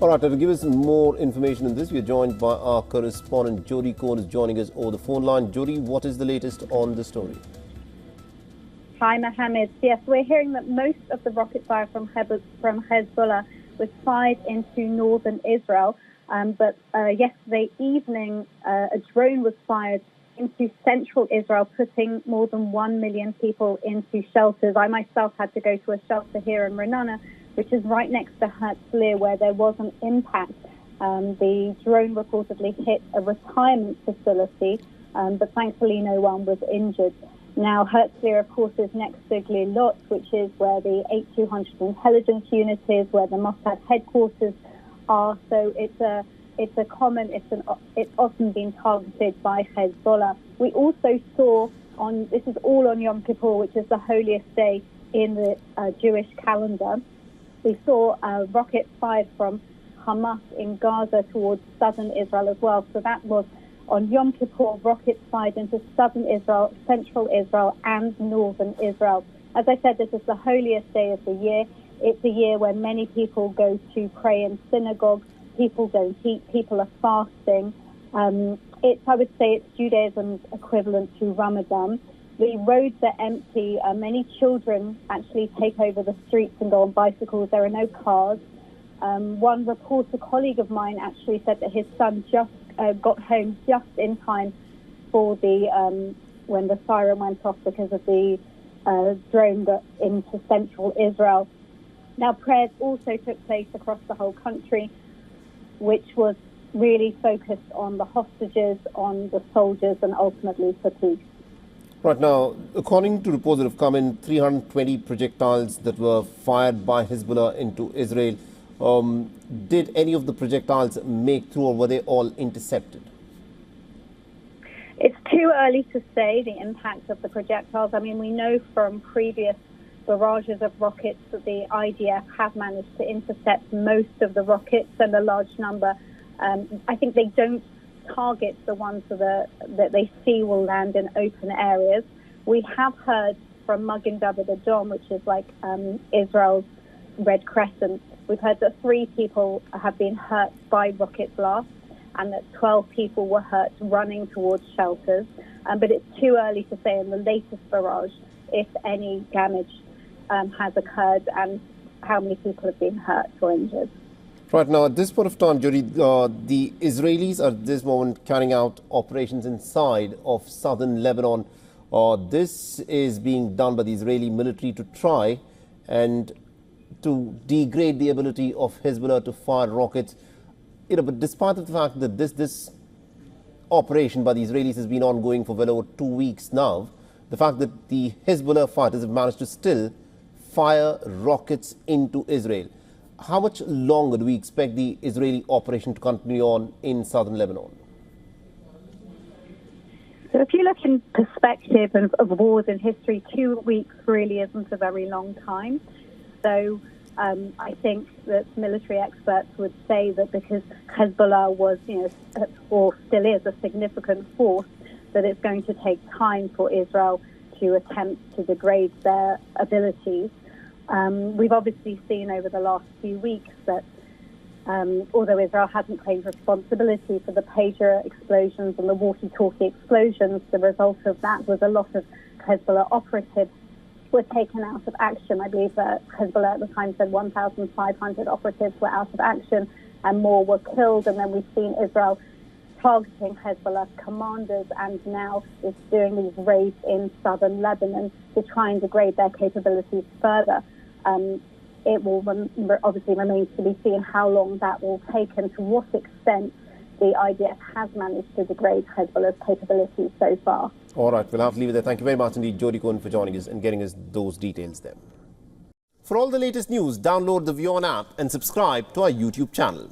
All right, to give us more information on this, we are joined by our correspondent Jody Cohen, is joining us over the phone line. Jody, what is the latest on the story? Hi, Mohammed. Yes, we're hearing that most of the rocket fire from Hezbollah was fired into northern Israel. But yesterday evening, a drone was fired into central Israel, putting more than 1 million people into shelters. I myself had to go to a shelter here in Renana, which is right next to Herzliya, where there was an impact. The drone reportedly hit a retirement facility, but thankfully no one was injured. Now, Herzliya, of course, is next to Glilot, which is where the 8200 intelligence unit is, where the Mossad headquarters are. So it's often been targeted by Hezbollah. We also saw this is all on Yom Kippur, which is the holiest day in the Jewish calendar. We saw a rocket fired from Hamas in Gaza towards southern Israel as well. So that was on Yom Kippur, rockets fired into southern Israel, central Israel, and northern Israel. As I said, this is the holiest day of the year. It's a year when many people go to pray in synagogues. People don't eat. People are fasting. I would say it's Judaism's equivalent to Ramadan. The roads are empty. Many children actually take over the streets and go on bicycles. There are no cars. One reporter colleague of mine actually said that his son just got home just in time for when the siren went off because of the drone got into central Israel. Now, prayers also took place across the whole country, which was really focused on the hostages, on the soldiers, and ultimately for peace. Right now, according to reports that have come in, 320 projectiles that were fired by Hezbollah into Israel. Did any of the projectiles make through, or were they all intercepted? It's too early to say the impact of the projectiles. I mean, we know from previous barrages of rockets that the IDF have managed to intercept most of the rockets, and a large number. I think they don't target the ones that they see will land in open areas. We have heard from Magen David Adom, which is like Israel's Red Crescent. We've heard that 3 people have been hurt by rocket blasts and that 12 people were hurt running towards shelters. But it's too early to say in the latest barrage if any damage has occurred and how many people have been hurt or injured. Right now, at this point of time, Jody, the Israelis are at this moment carrying out operations inside of southern Lebanon. This is being done by the Israeli military to try and to degrade the ability of Hezbollah to fire rockets. But despite the fact that this operation by the Israelis has been ongoing for well over 2 weeks now, the fact that the Hezbollah fighters have managed to still fire rockets into Israel. How much longer do we expect the Israeli operation to continue on in southern Lebanon? So if you look in perspective of wars in history, 2 weeks really isn't a very long time. So I think that military experts would say that because Hezbollah was, or still is, a significant force, that it's going to take time for Israel to attempt to degrade their abilities. We've obviously seen over the last few weeks that although Israel hasn't claimed responsibility for the pager explosions and the walkie-talkie explosions, the result of that was a lot of Hezbollah operatives were taken out of action. I believe that Hezbollah at the time said 1,500 operatives were out of action and more were killed. And then we've seen Israel targeting Hezbollah commanders, and now is doing these raids in southern Lebanon to try and degrade their capabilities further. It will obviously remains to be seen how long that will take and to what extent the IDF has managed to degrade Hezbollah's capabilities so far. All right, we'll have to leave it there. Thank you very much indeed, Jody Cohen, for joining us and getting us those details there. For all the latest news, download the WION app and subscribe to our YouTube channel.